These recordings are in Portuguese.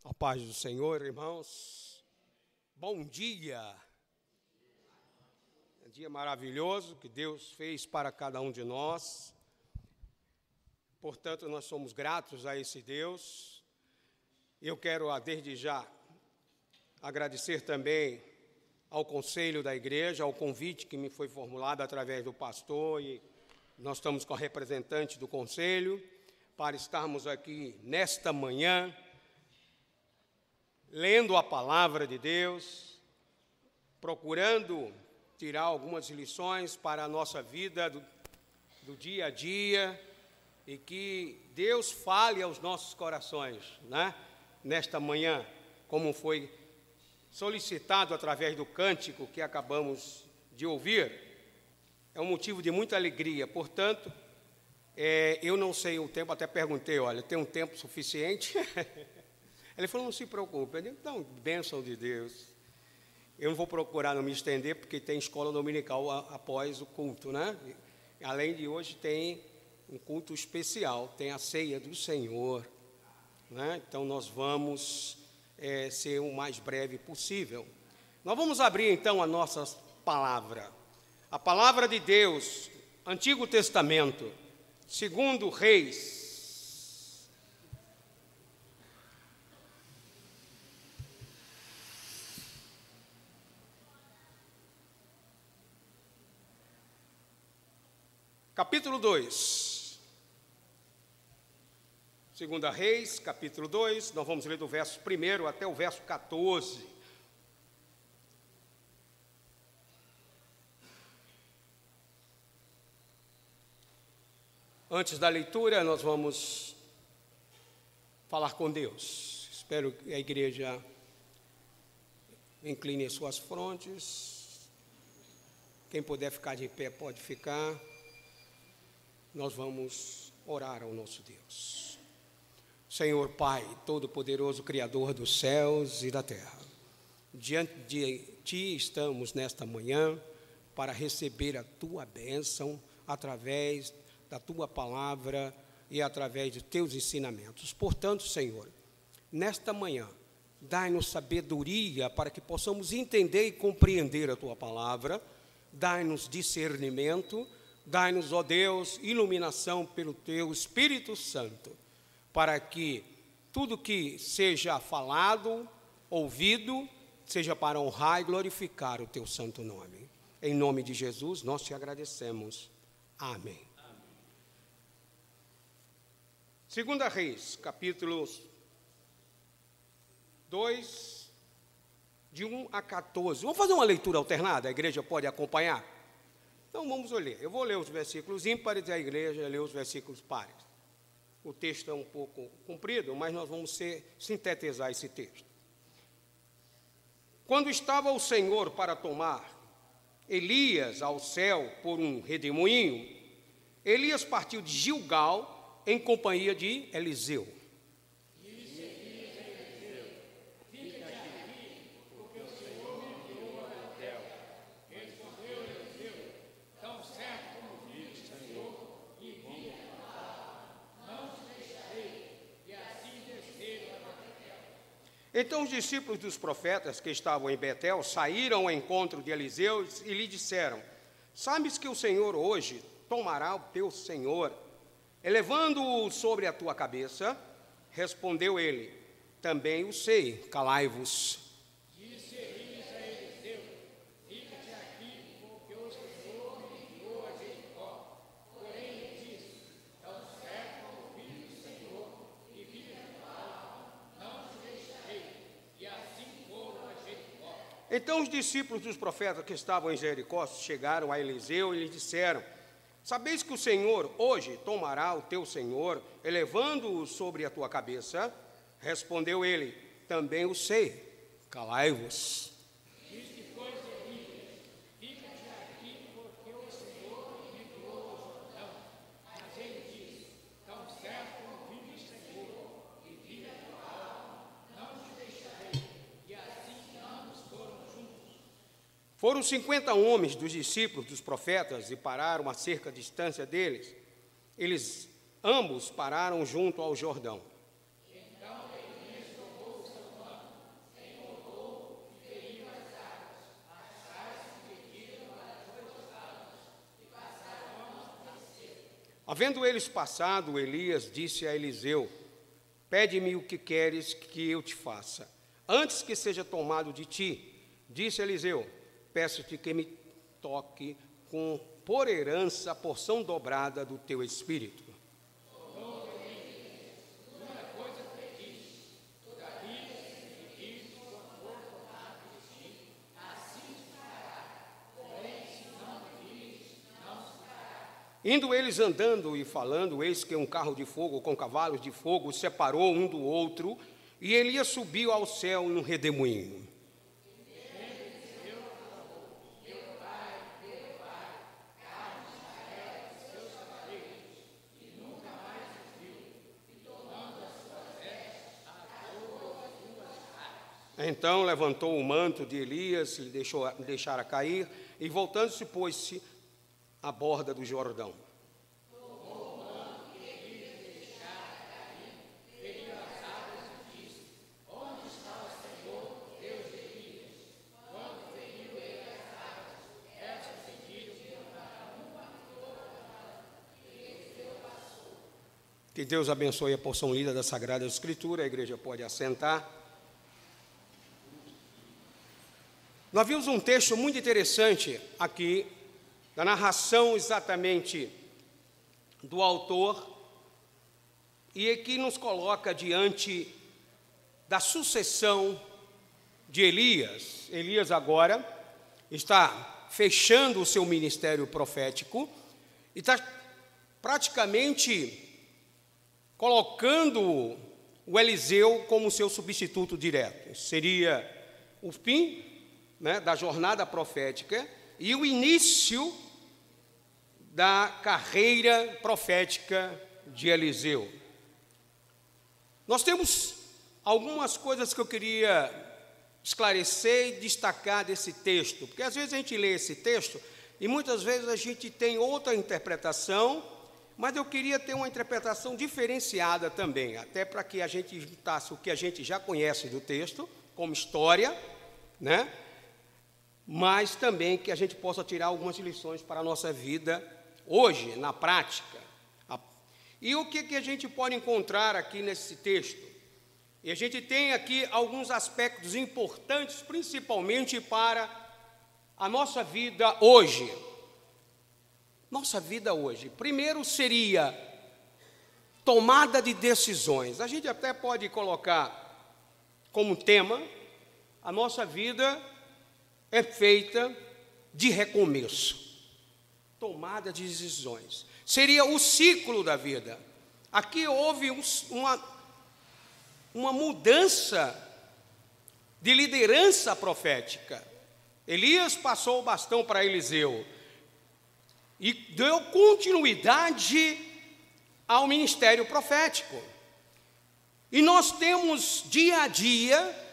A paz do Senhor, irmãos. Bom dia. É um dia maravilhoso que Deus fez para cada um de nós. Portanto, nós somos gratos a esse Deus. Eu quero, desde já, agradecer também ao conselho da igreja, ao convite que me foi formulado através do pastor, e nós estamos com a representante do conselho, para estarmos aqui nesta manhã, lendo a palavra de Deus, procurando tirar algumas lições para a nossa vida do dia a dia, e que Deus fale aos nossos corações, né? Nesta manhã, como foi solicitado através do cântico que acabamos de ouvir. É um motivo de muita alegria. Portanto, eu não sei o tempo, até perguntei, olha, tem um tempo suficiente? Ele falou, não se preocupe. Eu disse, não, bênção de Deus. Eu não vou procurar não me estender, porque tem escola dominical após o culto, né? Além de hoje, tem um culto especial, tem a ceia do Senhor, né? Então, nós vamos ser o mais breve possível. Nós vamos abrir, então, a nossa palavra. A palavra de Deus, Antigo Testamento, 2 Reis, capítulo 2, 2 Reis, capítulo 2, nós vamos ler do verso 1 até o verso 14. Antes da leitura, nós vamos falar com Deus. Espero que a igreja incline suas frontes. Quem puder ficar de pé, pode ficar. Nós vamos orar ao nosso Deus. Senhor Pai, Todo-Poderoso, Criador dos céus e da terra, diante de Ti estamos nesta manhã para receber a Tua bênção através da Tua palavra e através de Teus ensinamentos. Portanto, Senhor, nesta manhã, dai-nos sabedoria para que possamos entender e compreender a Tua palavra, dai-nos discernimento, dai-nos, ó Deus, iluminação pelo Teu Espírito Santo, para que tudo que seja falado, ouvido, seja para honrar e glorificar o Teu santo nome. Em nome de Jesus, nós te agradecemos. Amém. 2 Reis, capítulo 2, de 1 a 14. Vamos fazer uma leitura alternada? A igreja pode acompanhar? Então, vamos ler. Eu vou ler os versículos ímpares e a igreja lê os versículos pares. O texto é um pouco comprido, mas nós vamos sintetizar esse texto. Quando estava o Senhor para tomar Elias ao céu por um redemoinho, Elias partiu de Gilgal em companhia de Eliseu. Então os discípulos dos profetas que estavam em Betel saíram ao encontro de Eliseu e lhe disseram, sabes que o Senhor hoje tomará o teu senhor, elevando-o sobre a tua cabeça? Respondeu ele, também o sei, calai-vos. Disse Elias a Eliseu, fica-te aqui, porque o Senhor me enviou a Jericó. Porém ele disse, tão certo como o filho do Senhor e vive a palavra, não te deixarei. E assim foram a Jericó. Então os discípulos dos profetas que estavam em Jericó chegaram a Eliseu e lhe disseram, sabeis que o Senhor hoje tomará o teu senhor, elevando-o sobre a tua cabeça? Respondeu ele, também o sei, calai-vos. Diz que foi Elias, fica-te aqui, porque o Senhor me enviou ao Jordão. Mas ele disse, tão certo como o filho do Senhor e vive a palavra, não te deixarei. E assim ambos foram juntos. Foram 50 homens dos discípulos dos profetas e pararam a cerca distância deles. Eles ambos pararam junto ao Jordão. Então Elias tomou o seu Havendo eles passado, Elias disse a Eliseu: pede-me o que queres que eu te faça, antes que seja tomado de ti. Disse Eliseu: peço-te que me toque por herança a porção dobrada do teu espírito. Indo eles andando e falando, eis que um carro de fogo com cavalos de fogo separou um do outro, e Elias subiu ao céu num redemoinho. Então levantou o manto de Elias, lhe deixara cair, e voltando-se, pôs-se à borda do Jordão. Que Deus abençoe a porção lida da Sagrada Escritura. A igreja pode assentar. Nós vimos um texto muito interessante aqui, da narração exatamente do autor, e que nos coloca diante da sucessão de Elias. Elias agora está fechando o seu ministério profético e está praticamente colocando o Eliseu como seu substituto direto. Seria o fim, da jornada profética e o início da carreira profética de Eliseu. Nós temos algumas coisas que eu queria esclarecer e destacar desse texto, porque às vezes a gente lê esse texto e muitas vezes a gente tem outra interpretação, mas eu queria ter uma interpretação diferenciada também, até para que a gente juntasse o que a gente já conhece do texto, como história, mas também que a gente possa tirar algumas lições para a nossa vida hoje, na prática. E o que a gente pode encontrar aqui nesse texto? E a gente tem aqui alguns aspectos importantes, principalmente para a nossa vida hoje. Nossa vida hoje. Primeiro seria tomada de decisões. A gente até pode colocar como tema: a nossa vida é feita de recomeço. Tomada de decisões. Seria o ciclo da vida. Aqui houve uma mudança de liderança profética. Elias passou o bastão para Eliseu e deu continuidade ao ministério profético. E nós temos dia a dia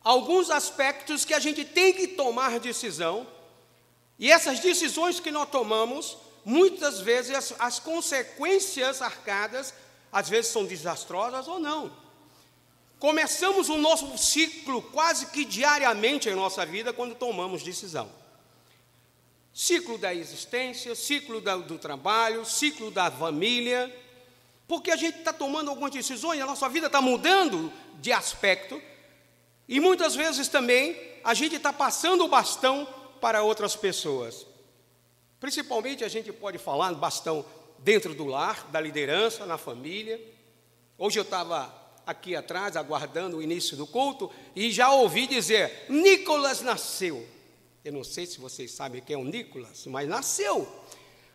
alguns aspectos que a gente tem que tomar decisão, e essas decisões que nós tomamos, muitas vezes as consequências arcadas, às vezes são desastrosas ou não. Começamos o nosso ciclo quase que diariamente em nossa vida quando tomamos decisão. Ciclo da existência, ciclo do trabalho, ciclo da família, porque a gente está tomando algumas decisões, a nossa vida está mudando de aspecto, e muitas vezes também a gente está passando o bastão para outras pessoas. Principalmente a gente pode falar no bastão dentro do lar, da liderança, na família. Hoje eu estava aqui atrás, aguardando o início do culto, e já ouvi dizer: Nicolas nasceu. Eu não sei se vocês sabem quem é o Nicolas, mas nasceu.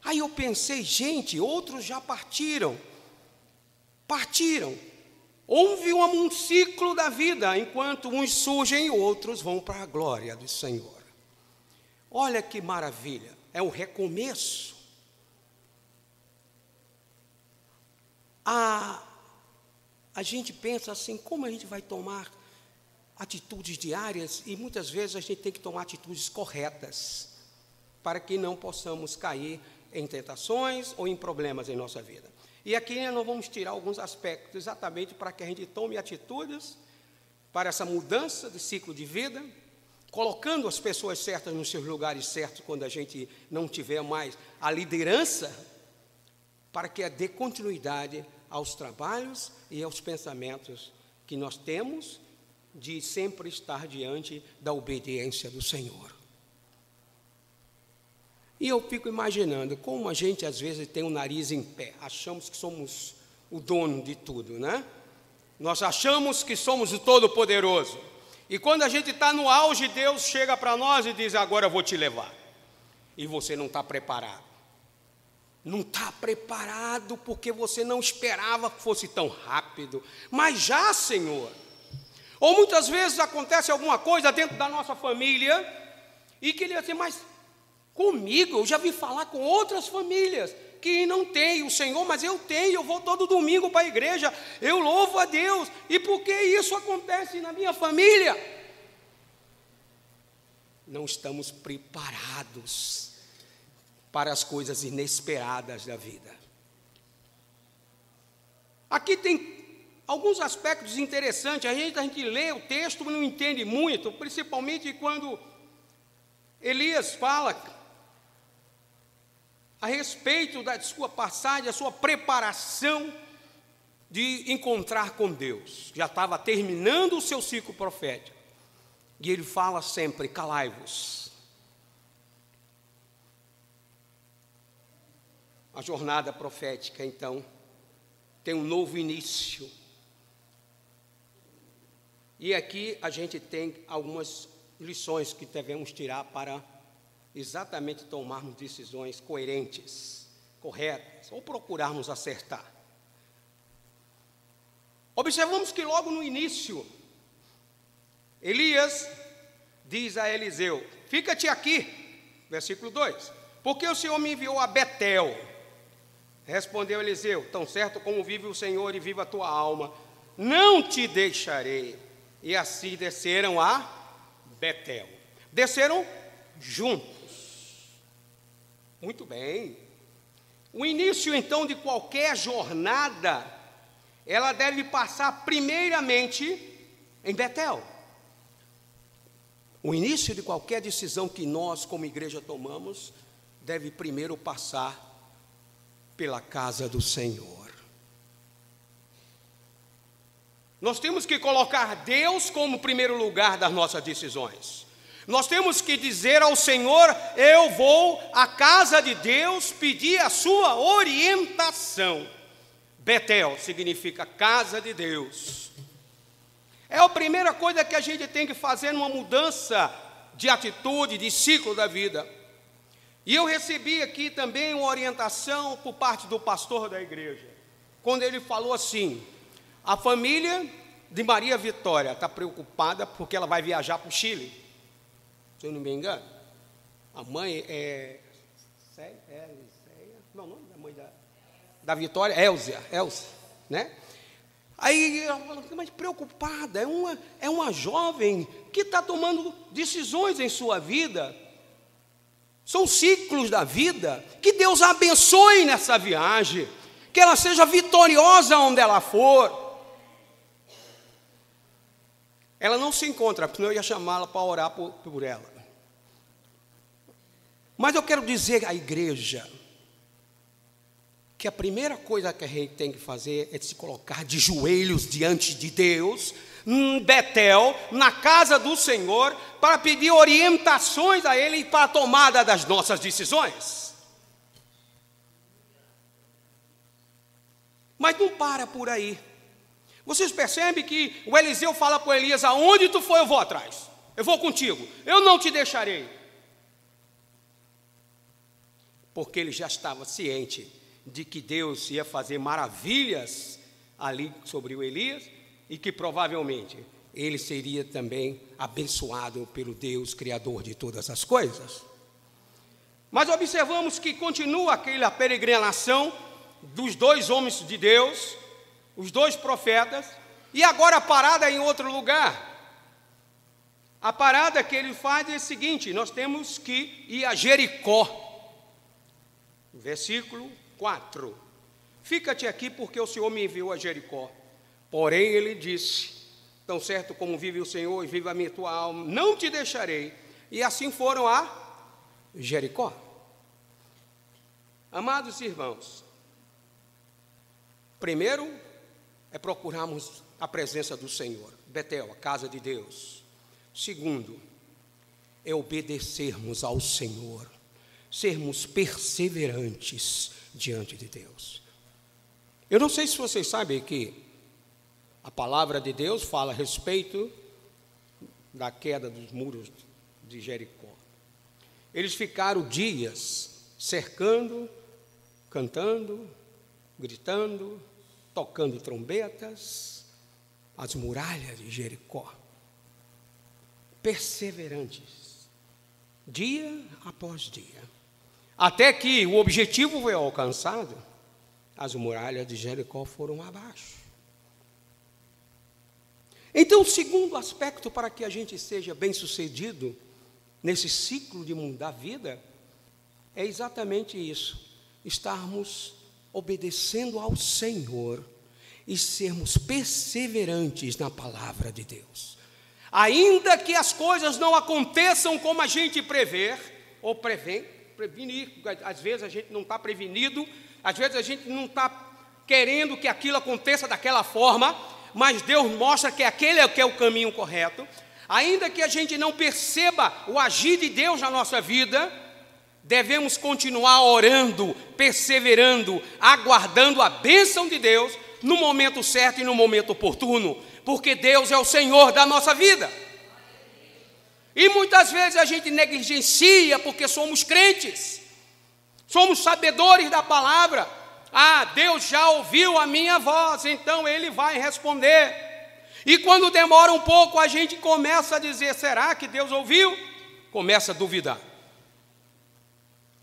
Aí eu pensei, gente, outros já partiram. Houve um ciclo da vida, enquanto uns surgem, outros vão para a glória do Senhor. Olha que maravilha, é um recomeço. A gente pensa assim, como a gente vai tomar atitudes diárias, e muitas vezes a gente tem que tomar atitudes corretas, para que não possamos cair em tentações ou em problemas em nossa vida. E aqui nós vamos tirar alguns aspectos, exatamente para que a gente tome atitudes para essa mudança de ciclo de vida, colocando as pessoas certas nos seus lugares certos, quando a gente não tiver mais a liderança para que dê continuidade aos trabalhos e aos pensamentos que nós temos de sempre estar diante da obediência do Senhor. E eu fico imaginando como a gente às vezes tem o nariz em pé, achamos que somos o dono de tudo, né? Nós achamos que somos o Todo-Poderoso. E quando a gente está no auge, Deus chega para nós e diz: agora eu vou te levar. E você não está preparado. Não está preparado porque você não esperava que fosse tão rápido. Mas já, Senhor. Ou muitas vezes acontece alguma coisa dentro da nossa família e que ele diz assim: mas comigo, eu já vi falar com outras famílias que não tem o Senhor, mas eu tenho, eu vou todo domingo para a igreja, eu louvo a Deus. E por que isso acontece na minha família? Não estamos preparados para as coisas inesperadas da vida. Aqui tem alguns aspectos interessantes. A gente lê o texto, mas não entende muito, principalmente quando Elias fala a respeito da sua passagem, a sua preparação de encontrar com Deus. Já estava terminando o seu ciclo profético. E ele fala sempre: calai-vos. A jornada profética, então, tem um novo início. E aqui a gente tem algumas lições que devemos tirar para exatamente tomarmos decisões coerentes, corretas, ou procurarmos acertar. Observamos que logo no início, Elias diz a Eliseu: fica-te aqui, versículo 2, porque o Senhor me enviou a Betel. Respondeu Eliseu: tão certo como vive o Senhor e viva a tua alma, não te deixarei. E assim desceram a Betel. Desceram juntos. Muito bem. O início, então, de qualquer jornada, ela deve passar primeiramente em Betel. O início de qualquer decisão que nós, como igreja, tomamos, deve primeiro passar pela casa do Senhor. Nós temos que colocar Deus como primeiro lugar das nossas decisões. Nós temos que dizer ao Senhor: eu vou à casa de Deus pedir a sua orientação. Betel significa casa de Deus. É a primeira coisa que a gente tem que fazer numa mudança de atitude, de ciclo da vida. E eu recebi aqui também uma orientação por parte do pastor da igreja, quando ele falou assim: a família de Maria Vitória está preocupada porque ela vai viajar para o Chile. Se eu não me engano, a mãe é não, o nome da mãe da Vitória, Elzia, né? Aí ela falou: mas preocupada, é uma jovem que está tomando decisões em sua vida. São ciclos da vida. Que Deus a abençoe nessa viagem, que ela seja vitoriosa onde ela for. Ela não se encontra, porque eu ia chamá-la para orar por ela. Mas eu quero dizer à igreja que a primeira coisa que a gente tem que fazer é se colocar de joelhos diante de Deus, em Betel, na casa do Senhor, para pedir orientações a Ele para a tomada das nossas decisões. Mas não para por aí. Vocês percebem que o Eliseu fala para Elias: aonde tu for eu vou atrás, eu vou contigo, eu não te deixarei. Porque ele já estava ciente de que Deus ia fazer maravilhas ali sobre o Elias e que provavelmente ele seria também abençoado pelo Deus Criador de todas as coisas. Mas observamos que continua aquela peregrinação dos dois homens de Deus, os dois profetas, e agora a parada é em outro lugar. A parada que ele faz é a seguinte: nós temos que ir a Jericó. Versículo 4: fica-te aqui porque o Senhor me enviou a Jericó. Porém ele disse: tão certo como vive o Senhor e vive a minha tua alma, não te deixarei. E assim foram a Jericó. Amados irmãos, Primeiro é procurarmos a presença do Senhor, Betel, a casa de Deus. Segundo, é obedecermos ao Senhor, sermos perseverantes diante de Deus. Eu não sei se vocês sabem que a palavra de Deus fala a respeito da queda dos muros de Jericó. Eles ficaram dias cercando, cantando, gritando, tocando trombetas, as muralhas de Jericó. Perseverantes, dia após dia, até que o objetivo foi alcançado, as muralhas de Jericó foram abaixo. Então, o segundo aspecto para que a gente seja bem-sucedido nesse ciclo de mundo da vida é exatamente isso: estarmos obedecendo ao Senhor e sermos perseverantes na palavra de Deus. Ainda que as coisas não aconteçam como a gente prever ou prevenir, às vezes a gente não está prevenido, às vezes a gente não está querendo que aquilo aconteça daquela forma, mas Deus mostra que aquele é o caminho correto. Ainda que a gente não perceba o agir de Deus na nossa vida, devemos continuar orando, perseverando, aguardando a bênção de Deus no momento certo e no momento oportuno, porque Deus é o Senhor da nossa vida. E muitas vezes a gente negligencia porque somos crentes, somos sabedores da palavra. Deus já ouviu a minha voz, então Ele vai responder. E quando demora um pouco, a gente começa a dizer: será que Deus ouviu? Começa a duvidar.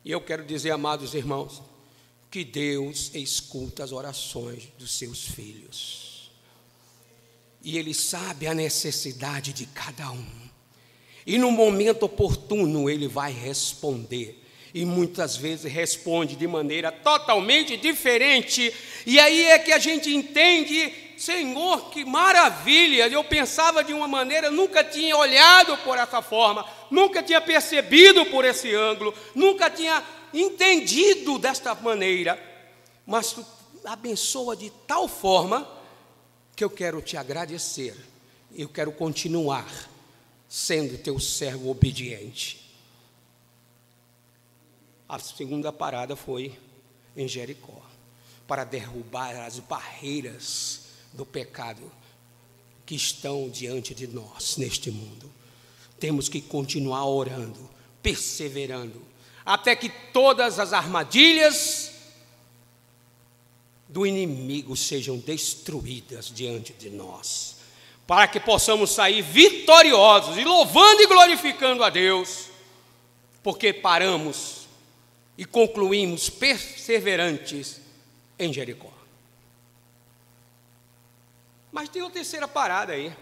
E eu quero dizer, amados irmãos, que Deus escuta as orações dos seus filhos. E Ele sabe a necessidade de cada um. E no momento oportuno Ele vai responder. E muitas vezes responde de maneira totalmente diferente. E aí é que a gente entende: Senhor, que maravilha! Eu pensava de uma maneira, nunca tinha olhado por essa forma, nunca tinha percebido por esse ângulo, nunca tinha entendido desta maneira. Mas Tu abençoa de tal forma que eu quero Te agradecer. Eu quero continuar sendo Teu servo obediente. A segunda parada foi em Jericó, para derrubar as barreiras do pecado que estão diante de nós neste mundo. Temos que continuar orando, perseverando, até que todas as armadilhas do inimigo sejam destruídas diante de nós, para que possamos sair vitoriosos e louvando e glorificando a Deus, porque paramos e concluímos perseverantes em Jericó. Mas tem uma terceira parada aí.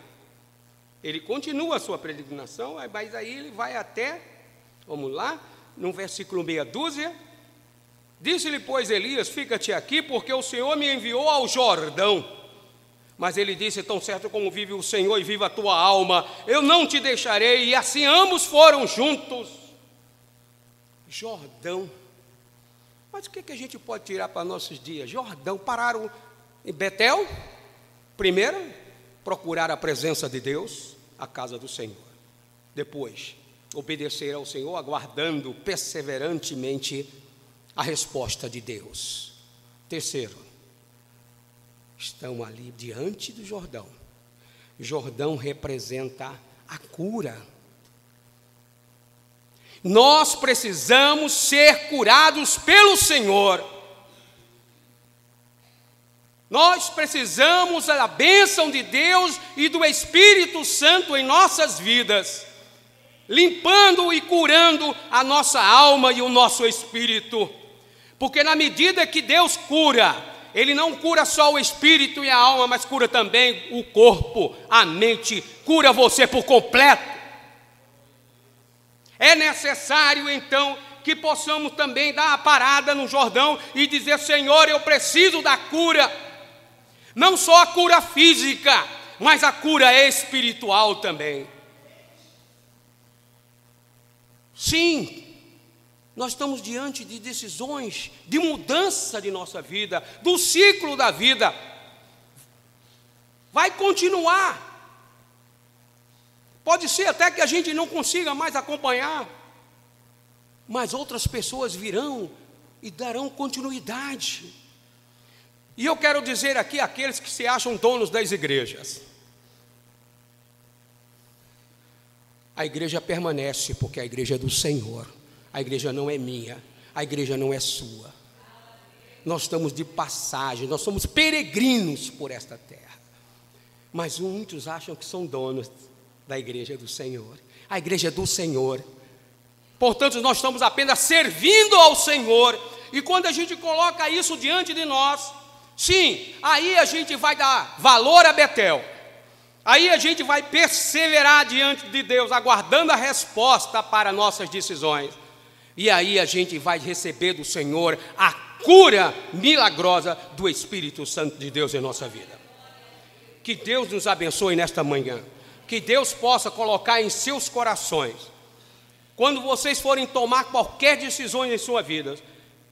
Ele continua a sua peregrinação, mas aí ele vai até, vamos lá, no versículo meia dúzia. Disse-lhe, pois, Elias: fica-te aqui, porque o Senhor me enviou ao Jordão. Mas ele disse: tão certo como vive o Senhor e viva a tua alma, eu não te deixarei. E assim ambos foram juntos. Jordão. Mas o que a gente pode tirar para nossos dias? Jordão. Pararam em Betel. Primeiro, procurar a presença de Deus, a casa do Senhor. Depois, obedecer ao Senhor, aguardando perseverantemente a resposta de Deus. Terceiro, estão ali diante do Jordão. Jordão representa a cura. Nós precisamos ser curados pelo Senhor. Nós precisamos da bênção de Deus e do Espírito Santo em nossas vidas, limpando e curando a nossa alma e o nosso espírito. Porque na medida que Deus cura, Ele não cura só o espírito e a alma, mas cura também o corpo, a mente, cura você por completo. É necessário, então, que possamos também dar a parada no Jordão e dizer: Senhor, eu preciso da cura. Não só a cura física, mas a cura espiritual também. Sim, Nós estamos diante de decisões de mudança de nossa vida, do ciclo da vida. Vai continuar. Pode ser até que a gente não consiga mais acompanhar, mas outras pessoas virão e darão continuidade. E eu quero dizer aqui àqueles que se acham donos das igrejas: a igreja permanece porque a igreja é do Senhor. A igreja não é minha, a igreja não é sua. Nós estamos de passagem, nós somos peregrinos por esta terra. Mas muitos acham que são donos da igreja do Senhor. A igreja é do Senhor. Portanto, nós estamos apenas servindo ao Senhor. E quando a gente coloca isso diante de nós, sim, aí a gente vai dar valor a Betel. Aí a gente vai perseverar diante de Deus, aguardando a resposta para nossas decisões. E aí a gente vai receber do Senhor a cura milagrosa do Espírito Santo de Deus em nossa vida. Que Deus nos abençoe nesta manhã. Que Deus possa colocar em seus corações, quando vocês forem tomar qualquer decisão em sua vida,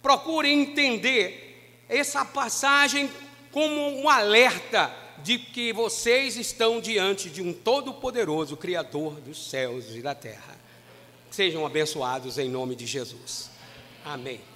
procurem entender essa passagem como um alerta de que vocês estão diante de um todo-poderoso Criador dos céus e da terra. Sejam abençoados em nome de Jesus. Amém.